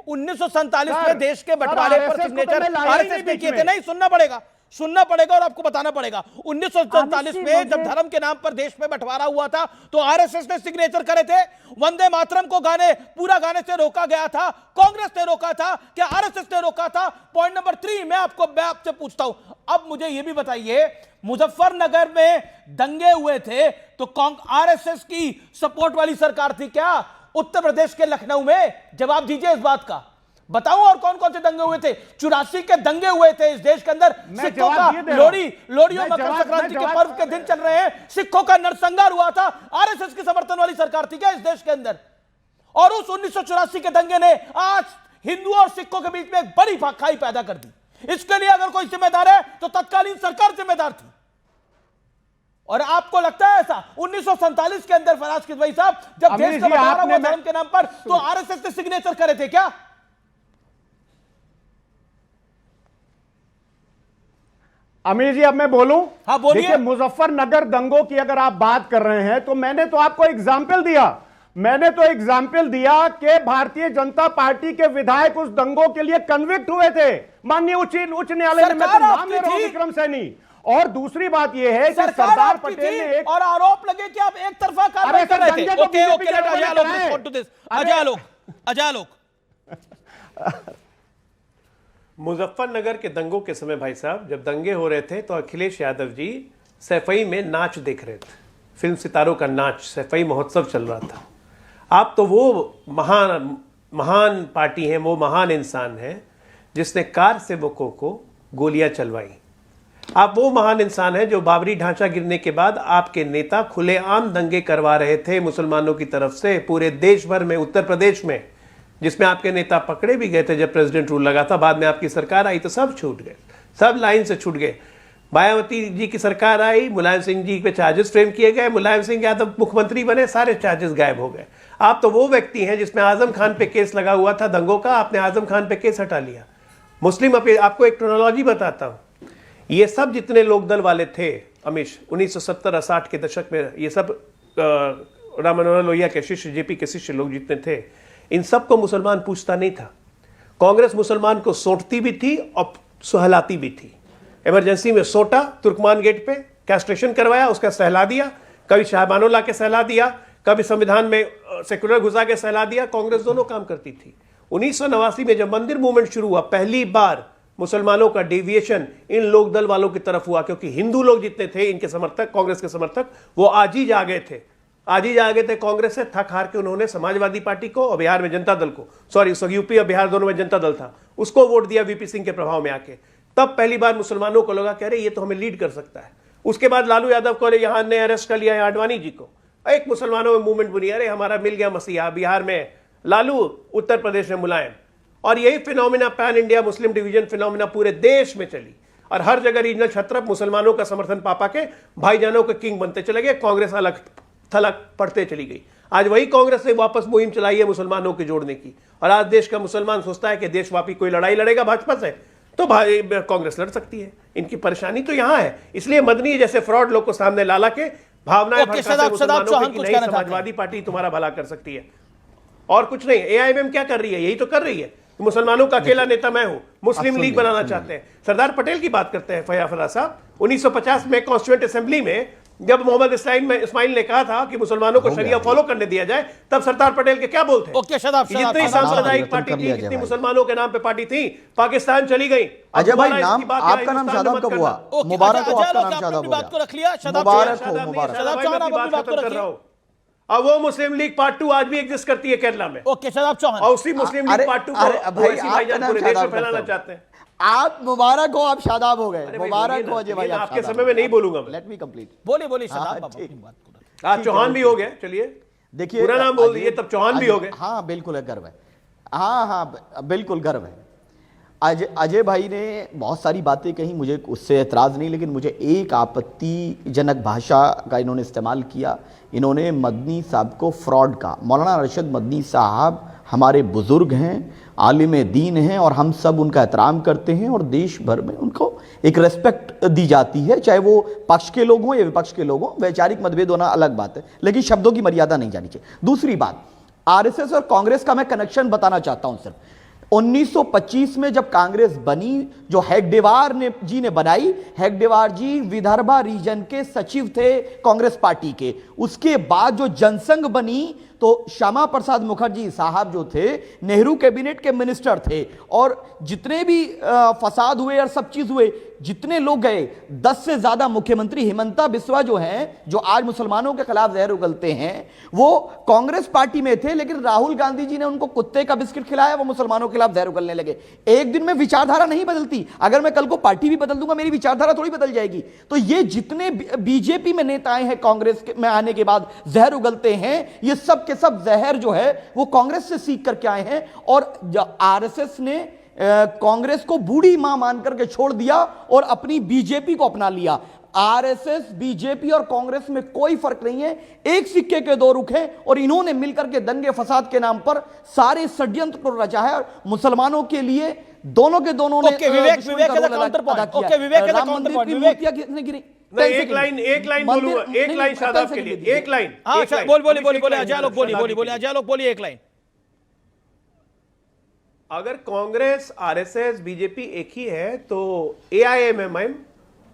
1947 में देश के बंटवारे पर सिग्नेचर आरएसएस ने किए थे। नहीं, सुनना पड़ेगा और आपको बताना पड़ेगा। 1947 में जब धर्म के नाम पर देश में बंटवारा हुआ था तो आरएसएस ने सिग्नेचर करे थे। वंदे मातरम को पूरा गाने से रोका गया था, कांग्रेस ने रोका था, क्या आरएसएस ने रोका था? पॉइंट नंबर 3 मैं आपसे पूछता हूं। अब मुझे यह भी बताइए, मुजफ्फरनगर में दंगे हुए थे तो आरएसएस की सपोर्ट वाली सरकार थी क्या? उत्तर प्रदेश के लखनऊ में जवाब दीजिए इस बात का। बताऊं और कौन कौन से दंगे हुए थे? 84 के दंगे हुए थे इस देश के अंदर। सिखों का लोहड़ी और मकर संक्रांति के पर्व के दिन चल रहे हैं, सिखों का नरसंहार हुआ था। आरएसएस की समर्थन वाली सरकार थी क्या इस देश के अंदर? और उस 1984 के दंगे ने आज हिंदुओं और सिखों के बीच में एक बड़ी खाई पैदा कर दी। इसके लिए अगर कोई जिम्मेदार है तो तत्कालीन सरकार जिम्मेदार थी। और आपको लगता है ऐसा 1947 के अंदर फराज किदवई साहब जब देश का बंटवारा हुआ धर्म के नाम पर तो आरएसएस ने सिग्नेचर करे थे क्या? अमीर जी अब मैं बोलूं? हाँ बोलिए। देखिए, मुजफ्फरनगर दंगों की अगर आप बात कर रहे हैं तो मैंने तो आपको एग्जाम्पल दिया कि भारतीय जनता पार्टी के विधायक उस दंगों के लिए कन्विक्ट हुए थे माननीय उच्च न्यायालय में। मैं तो नाम ले रहा हूं विक्रम सैनी। और दूसरी बात यह है कि सरदार पटेल ने एक और आरोप लगे कि आप एक तरफा कार्रवाई कर रहे थे। अजय आलोक मुजफ्फरनगर के दंगों के समय भाई साहब जब दंगे हो रहे थे तो अखिलेश यादव जी सैफई में नाच देख रहे थे। फिल्म सितारों का नाच, सैफई महोत्सव चल रहा था। आप तो वो महान पार्टी हैं, वो महान इंसान हैं जिसने कार सेवकों को गोलियां चलवाई। आप वो महान इंसान हैं जो बाबरी ढांचा गिरने के बाद आपके नेता खुलेआम दंगे करवा रहे थे मुसलमानों की तरफ से पूरे देश भर में, उत्तर प्रदेश में, जिसमें आपके नेता पकड़े भी गए थे जब प्रेसिडेंट रूल लगा था। बाद में आपकी सरकार आई तो सब छूट गए, सब लाइन से छूट गए। मायावती जी की सरकार आई, मुलायम सिंह जी पे चार्जेस फ्रेम किए गए, मुलायम सिंह यादव मुख्यमंत्री बने, सारे चार्जेस गायब हो गए। आप तो वो व्यक्ति हैं जिसमें आजम खान पे केस लगा हुआ था दंगों का, आपने आजम खान पे केस हटा लिया। मुस्लिम आपको एक क्रोनोलॉजी बताता हूँ। ये सब जितने लोक दल वाले थे अमीश 1970-60 के दशक में, ये सब राम मनोहर लोहिया के शिष्य, जेपी के शिष्य लोग जितने थे, इन सबको मुसलमान पूछता नहीं था। कांग्रेस मुसलमान को सोटती भी थी और सुहलाती भी थी। इमरजेंसी में सोटा तुर्कमान गेट पे, कैस्ट्रेशन करवाया, उसका सहला दिया, कभी शाहबानो ला के सहला दिया, कभी संविधान में सेकुलर घुसा के सहला दिया। कांग्रेस दोनों काम करती थी। 1989 में जब मंदिर मूवमेंट शुरू हुआ, पहली बार मुसलमानों का डेविएशन इन लोक दल वालों की तरफ हुआ, क्योंकि हिंदू लोग जितने थे इनके समर्थक, कांग्रेस के समर्थक, वो आज ही जा गए थे कांग्रेस से। थक हार के उन्होंने समाजवादी पार्टी को और बिहार में जनता दल को, सॉरी यूपी और बिहार दोनों में जनता दल था, उसको वोट दिया वीपी सिंह के प्रभाव में आके। तब पहली बार मुसलमानों को लगा, कह रहे ये तो हमें लीड कर सकता है। उसके बाद लालू यादव को यहाँ ने अरेस्ट कर लिया, आडवाणी जी को, एक मुसलमानों में मूवमेंट बनी, अरे हमारा मिल गया मसीहा, बिहार में लालू, उत्तर प्रदेश में मुलायम। और यही phenomena pan India Muslim division phenomena पूरे देश में चली और हर जगह रीजनल छत्रप मुसलमानों का समर्थन पापा के भाईजानों के किंग बनते चले गए। कांग्रेस अलग थलग पड़ते चली गई। आज वही कांग्रेस ने वापस मुहिम चलाई है मुसलमानों के जोड़ने की। और आज देश का मुसलमान सोचता है कि देशव्यापी कोई लड़ाई लड़ेगा भाजपा से तो भाई कांग्रेस लड़ सकती है। इनकी परेशानी तो यहां है। इसलिए मदनी जैसे फ्रॉड लोग को सामने ला के भावनाएं भड़काते मुसलमानों की नई समाजवादी पार्टी तुम्हारा भला कर सकती है और कुछ नहीं। एआईएमएम क्या कर रही है? यही तो कर रही है। मुसलमानों का अकेला नेता मैं हूं, मुस्लिम लीग बनाना चाहते हैं। सरदार पटेल की बात करते हैं फयाफरा साहब, 1950 में कॉन्स्टिट्यूएंट असेंबली में जब मोहम्मद इस्माइल ने कहा था कि मुसलमानों को शरिया फॉलो करने दिया जाए, तब सरदार पटेल के क्या बोलते हैं? जितनी सांप्रदायिक पार्टी थी, जितनी मुसलमानों के नाम पे पार्टी थी, पाकिस्तान चली गई। अजय भाई, नाम आपका नाम शादाब कब हुआ? मुबारक हो, आपका नाम शादाब हो गया। मुबारक हो, मुबारक। अब वो मुस्लिम लीग पार्ट 2 आज भी एग्जिस्ट करती है केरला में। ओके शादाब चौहान, और उसी मुस्लिम लीग पार्ट 2 को पूरे देश में फैलाना चाहते हैं। आप मुबारक हो, आप शादाब हो गए। मुबारक हो अजय भाई, आपके समय में नहीं बोलूंगा। Let me complete. बोलिए शादाब बाबा। आज चौहान भी हो गए। चलिए देखिए, पूरा नाम बोल दीजिए, तब चौहान भी हो गए। हाँ बिल्कुल है, गर्व है। हाँ बिल्कुल गर्व है। अजय भाई ने बहुत सारी बातें कही, मुझे उससे एतराज़ नहीं, लेकिन मुझे एक आपत्तिजनक भाषा का इन्होंने इस्तेमाल किया। इन्होंने मदनी साहब को फ्रॉड कहा। मौलाना अरशद मदनी साहब हमारे बुज़ुर्ग हैं, आलिम दीन हैं और हम सब उनका एहतराम करते हैं और देश भर में उनको एक रेस्पेक्ट दी जाती है, चाहे वो पक्ष के लोग हों या विपक्ष के लोग हों। वैचारिक मतभेद होना अलग बात है, लेकिन शब्दों की मर्यादा नहीं जानी चाहिए। दूसरी बात, आरएसएस और कांग्रेस का मैं कनेक्शन बताना चाहता हूं। सिर्फ 1925 में जब कांग्रेस बनी, जो हेगडेवार जी ने बनाई, हेगडेवार जी विदर्भा रीजन के सचिव थे कांग्रेस पार्टी के। उसके बाद जो जनसंघ बनी तो श्यामा प्रसाद मुखर्जी साहब जो थे नेहरू कैबिनेट के मिनिस्टर थे, और जितने भी फसाद हुए और सब चीज हुए, जितने लोग गए, 10 से ज्यादा मुख्यमंत्री हिमंता बिस्वा जो हैं, जो आज मुसलमानों के खिलाफ जहर उगलते हैं, वो कांग्रेस पार्टी में थे, लेकिन राहुल गांधी जी ने उनको कुत्ते का बिस्किट खिलाया, वो मुसलमानों के खिलाफ जहर उगलने लगे। एक दिन में विचारधारा नहीं बदलती, अगर मैं कल को पार्टी भी बदल दूंगा मेरी विचारधारा थोड़ी बदल जाएगी। तो ये जितने बीजेपी में नेता आए हैं कांग्रेस में आने के बाद जहर उगलते हैं, ये सब के सब जहर जो है वो कांग्रेस से सीख करके आए हैं। और आरएसएस ने कांग्रेस को बूढ़ी मां मानकर के छोड़ दिया और अपनी बीजेपी को अपना लिया। आरएसएस, बीजेपी और कांग्रेस में कोई फर्क नहीं है, एक सिक्के के दो रुख हैं, और इन्होंने मिलकर के दंगे फसाद के नाम पर सारे षड्यंत्र को रचा है। मुसलमानों के लिए दोनों के दोनों ने विवेक के काउंटर पॉइंट, ओके विवेक के काउंटर पॉइंट, विवेक किसने गिरी? एक लाइन बोलूंगा, एक लाइन शादाब के लिए, एक लाइन। अच्छा बोलिए अजय लोग बोलिए अजय लोग बोलिए एक लाइन। अगर कांग्रेस, आरएसएस, बीजेपी एक ही है तो एआईएमआईएम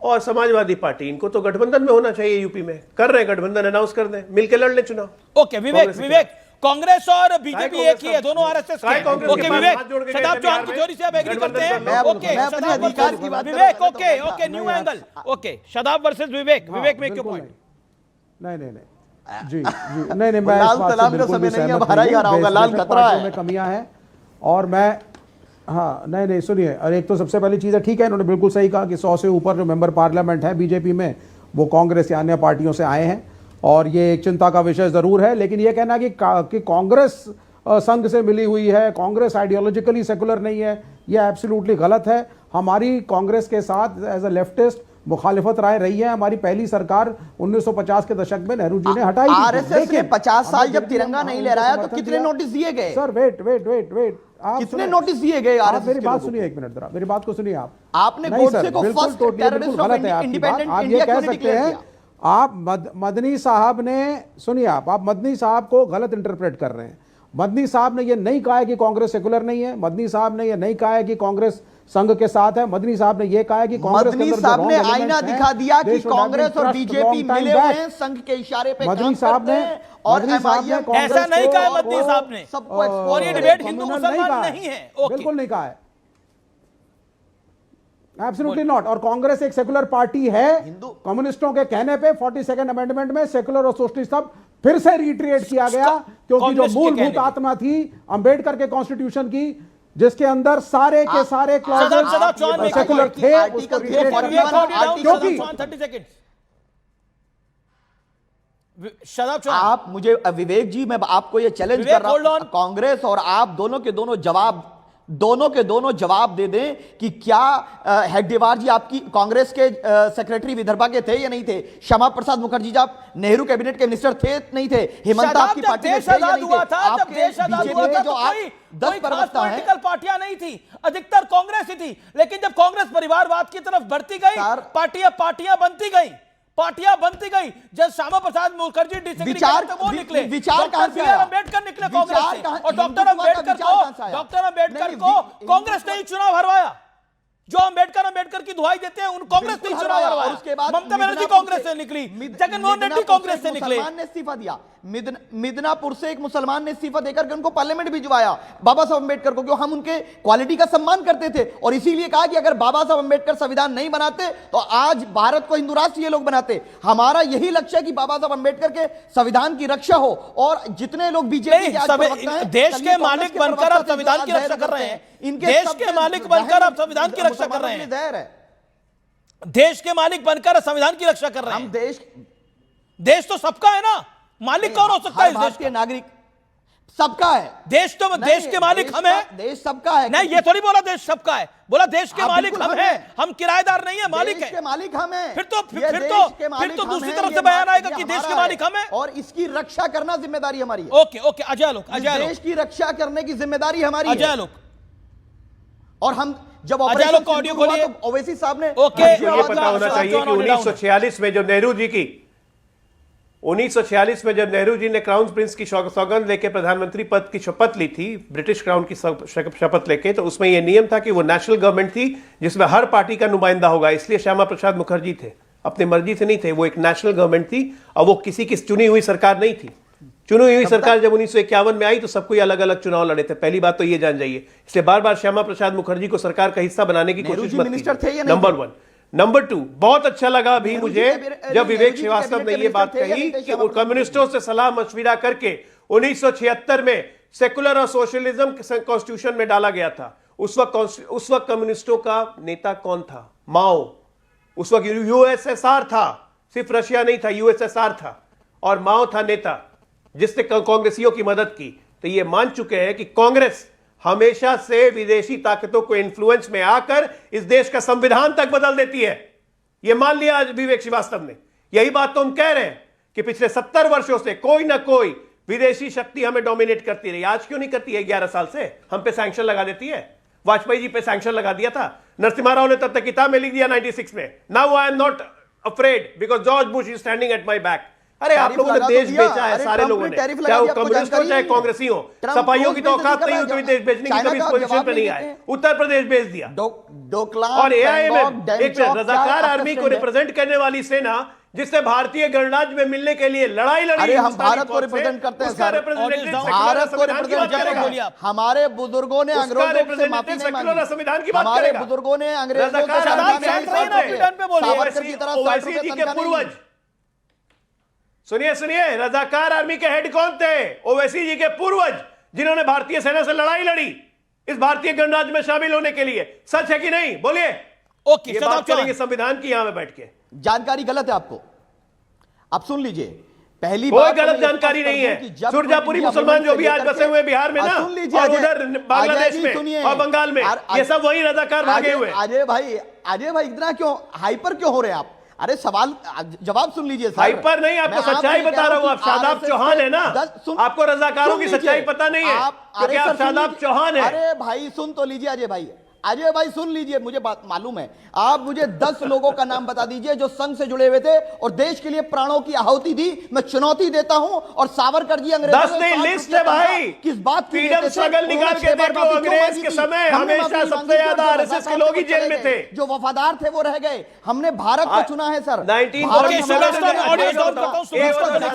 और समाजवादी पार्टी, इनको तो गठबंधन में होना चाहिए। यूपी में कर रहे हैं गठबंधन, अनाउंस कर दें, मिलकर लड़ लें चुनाव। ओके विवेक कांग्रेस और बीजेपी एक ही है, दोनों आरएसएस के। ओके विवेक, शदाब चौहान की थ्योरी से आप एग्री करते हैं? Okay Vivek, okay new angle, okay Shadab versus Vivek, make your point. नहीं जी नहीं मैं इस बात से बिल्कुल भी सहमत नहीं हूं। कमियां हैं और मैं नहीं सुनिए, और एक तो सबसे पहली चीज़ है, ठीक है इन्होंने बिल्कुल सही कहा कि 100 से ऊपर जो मेंबर पार्लियामेंट है बीजेपी में वो कांग्रेस या अन्य पार्टियों से आए हैं, और ये एक चिंता का विषय ज़रूर है। लेकिन ये कहना कि कांग्रेस संघ से मिली हुई है, कांग्रेस आइडियोलॉजिकली सेकुलर नहीं है, ये एब्सोल्युटली गलत है। हमारी कांग्रेस के साथ एज अ लेफ्टिस्ट मुखालिफत राय रही है। हमारी पहली सरकार 1950 के दशक में नेहरू जी ने हटाई। आरएसएस ने 50 साल जब तिरंगा नहीं लहराया तो कितने नोटिस दिए गए? सर वेट, कितने नोटिस दिए गए? आप मेरी बात सुनिए, एक मिनट जरा मेरी बात को सुनिए। आपने गोडसे को first terrorist of independent India क्यों डिक्लेयर किया? आप मदनी साहब ने, सुनिए आप मदनी साहब को गलत इंटरप्रेट कर रहे हैं। मदनी साहब ने यह नहीं कहा है कि कांग्रेस सेकुलर नहीं है, मदनी साहब ने यह नहीं कहा है कि कांग्रेस संघ के साथ है। मदनी साहब ने यह कहा है कि कांग्रेस मदनी साहब ने आईना दिखा दिया कि कांग्रेस और बीजेपी मिले हुए हैं, संघ के इशारे पे मदनी साहब ने, और एमआईएम ऐसा नहीं कहा मदनी साहब ने, और ये डिबेट हिंदू मुसलमान नहीं है। बिल्कुल नहीं कहा है, एब्सोल्युटली नॉट। और कांग्रेस एक सेकुलर पार्टी है, कम्युनिस्टों के कहने पे 42nd अमेंडमेंट में सेकुलर और सोशलिस्ट सब फिर से रिट्रेट किया गया, क्योंकि जो मूलभूत आत्मा थी अंबेडकर के कॉन्स्टिट्यूशन की, जिसके अंदर सारे के सारे क्लॉजेस सेकुलर थे, उसको रिट्रेट करना, क्योंकि आप मुझे विवेक जी, मैं आपको ये चैलेंज कर रहा हूं, कांग्रेस और आप दोनों के दोनों जवाब दे दें कि क्या हेगडेवार जी आपकी कांग्रेस के सेक्रेटरी विदर्भा के थे या नहीं थे? श्यामा प्रसाद मुखर्जी जी आप नेहरू कैबिनेट के मिनिस्टर थे नहीं थे? हिमंता आपकी पार्टी में थे या नहीं थे? आपके बीजेपी के जो 10 प्रवक्ता हैं, पॉलिटिकल पार्टियां नहीं थी, अधिकतर कांग्रेस ही थी। लेकिन जब कांग्रेस परिवारवाद की तरफ बढ़ती गई, पार्टियां बनती गई। जब श्यामा प्रसाद मुखर्जी डिसएग्री करते वो निकले, अम्बेडकर निकले कांग्रेस से, और डॉक्टर अम्बेडकर को कांग्रेस ने ही चुनाव हरवाया। जो अम्बेडकर की दुहाई देते हैं उन कांग्रेस ने चुनाव हरवाया। ममता बनर्जी कांग्रेस से निकली, जगनमोहन रेड्डी कांग्रेस से निकले। ने इस्तीफा दिया, मिदनापुर से एक मुसलमान ने इस्तीफा देकर के उनको पार्लियामेंट भिजवाया बाबा साहब अम्बेडकर को, क्यों? हम उनके क्वालिटी का सम्मान करते थे, और इसीलिए कहा कि अगर बाबा साहब अम्बेडकर संविधान नहीं बनाते तो आज भारत को हिंदू राष्ट्र ये लोग बनाते। हमारा यही लक्ष्य है कि बाबा साहब अम्बेडकर के संविधान की रक्षा हो, और जितने लोग बीजेपी देश के मालिक बनकर आप संविधान की रक्षा कर रहे हैं, देश के मालिक बनकर आप संविधान की रक्षा कर रहे हैं, देश के मालिक बनकर संविधान की रक्षा कर रहे हैं। हम देश तो सबका है ना, मालिक कौन हो सकता है इस देश के? नागरिक सबका है। देश तो देश के मालिक हम हैं। देश सबका है। नहीं, ये थोड़ी बोला देश सबका है, बोला देश के मालिक हम हैं, हम किराएदार नहीं है, मालिक है। देश के मालिक हम हैं। फिर तो दूसरी तरफ से बयान आएगा कि देश के मालिक हम हैं, और इसकी रक्षा करना जिम्मेदारी हमारी है। ओके अजय लोग, देश की रक्षा करने की जिम्मेदारी हमारी है, अजय लोग। और हम जब ऑपरेशन ऑडियो खोलिए तो ओवैसी साहब ने, ये पता होना चाहिए कि 1946 में जब नेहरू जी की 1946 में जब नेहरू जी ने क्राउन प्रिंस की सौगंध लेके प्रधानमंत्री पद की शपथ ली थी, ब्रिटिश क्राउन की शपथ लेके, तो उसमें यह नियम था कि वो नेशनल गवर्नमेंट थी जिसमें हर पार्टी का नुमाइंदा होगा। इसलिए श्यामा प्रसाद मुखर्जी थे, अपनी मर्जी से नहीं थे, वो एक नेशनल गवर्नमेंट थी और वो किसी की चुनी हुई सरकार नहीं थी। चुनी हुई सरकार जब 1951 में आई तो सबको अलग अलग चुनाव लड़े थे। पहली बात तो ये जान जाइए, इसलिए बार बार श्यामा प्रसाद मुखर्जी को सरकार का हिस्सा बनाने की कोशिश मत कीजिए। नंबर 1। नंबर 2, बहुत अच्छा लगा अभी मुझे जब विवेक श्रीवास्तव ने ये बात कही कि वो कम्युनिस्टों से सलाह मशविरा करके 1976 में सेकुलर और सोशलिज्म कॉन्स्टिट्यूशन में डाला गया था। उस वक्त कम्युनिस्टों का नेता कौन था? माओ। उस वक्त यूएसएसआर था, सिर्फ रशिया नहीं था, यूएसएसआर था और माओ था नेता जिसने कांग्रेसियों की मदद की। तो ये मान चुके हैं कि कांग्रेस हमेशा से विदेशी ताकतों को इन्फ्लुएंस में आकर इस देश का संविधान तक बदल देती है। यह मान लिया आज विवेक श्रीवास्तव ने। यही बात तो हम कह रहे हैं कि पिछले 70 वर्षों से कोई ना कोई विदेशी शक्ति हमें डोमिनेट करती रही। आज क्यों नहीं करती है? 11 साल से हम पे सैंक्शन लगा देती है। वाजपेयी जी पे सैंक्शन लगा दिया था, नरसिम्हा राव ने तब तक किताब में लिख दिया 96 में, now I am not afraid because George Bush is standing at my back. अरे आप लोगों ने देश बेचा है, सारे लोगों ने, चाहे वो कम्युनिस्ट हो चाहे कांग्रेसी हो। सफाइयों की तो औकात नहीं होती देश बेचने की, कभी इस पोजीशन पे नहीं आए। उत्तर प्रदेश बेच दिया। और एआईएमएम एक रजाकार आर्मी को रिप्रेजेंट करने वाली सेना जिससे भारतीय गणराज्य में मिलने के लिए लड़ाई लड़ी। अरे हम भारत को रिप्रेजेंट करते हैं सर, भारत को रिप्रेजेंट करेगा। हमारे बुजुर्गों ने अंग्रेजों से माफी नहीं मांगी, संविधान की बात हमारे करेगा। बुजुर्गों ने अंग्रेजों से सावरकर की तरह 60 रुपए तनख्वाह पूर्वज। सुनिए सुनिए, रजाकार आर्मी के हेड कौन थे? ओवैसी जी के पूर्वज, जिन्होंने भारतीय सेना से लड़ाई लड़ी इस भारतीय गणराज्य में शामिल होने के लिए। सच है कि नहीं? बोलिए। ओके, ये बात करेंगे संविधान की यहां में बैठ के। जानकारी गलत है आपको, आप सुन लीजिए। पहली कोई बात गलत जानकारी नहीं है। सुरजापुरी मुसलमान जो भी आज बसे हुए बिहार में ना, और उधर बांग्लादेश में और बंगाल में, ये सब वही रजाकार भागे हुए। अजय भाई इतना क्यों हाइपर क्यों हो रहे हैं आप? अरे सवाल जवाब सुन लीजिए सर। हाइपर नहीं, आपको सच्चाई बता रहा हूं। आप शादाब चौहान है ना, आपको रजाकारों की सच्चाई पता नहीं है क्योंकि आप शादाब चौहान है। अरे भाई सुन तो लीजिए अजय भाई सुन लीजिए, मुझे बात मालूम है। आप मुझे 10 लोगों का नाम बता दीजिए जो संघ से जुड़े हुए थे और देश के लिए प्राणों की आहुति दी। मैं चुनौती देता हूं। और सावरकर जी अंग्रेजों 10 नहीं, लिस्ट है भाई। किस बात की फ्रीडम स्ट्रगल निकाल के देख लो। अंग्रेज के समय हमेशा सबसे ज्यादा आरएसएस के लोग ही जेल में थे। जो वफादार थे वो रह गए। हमने भारत को चुना है सर। 1947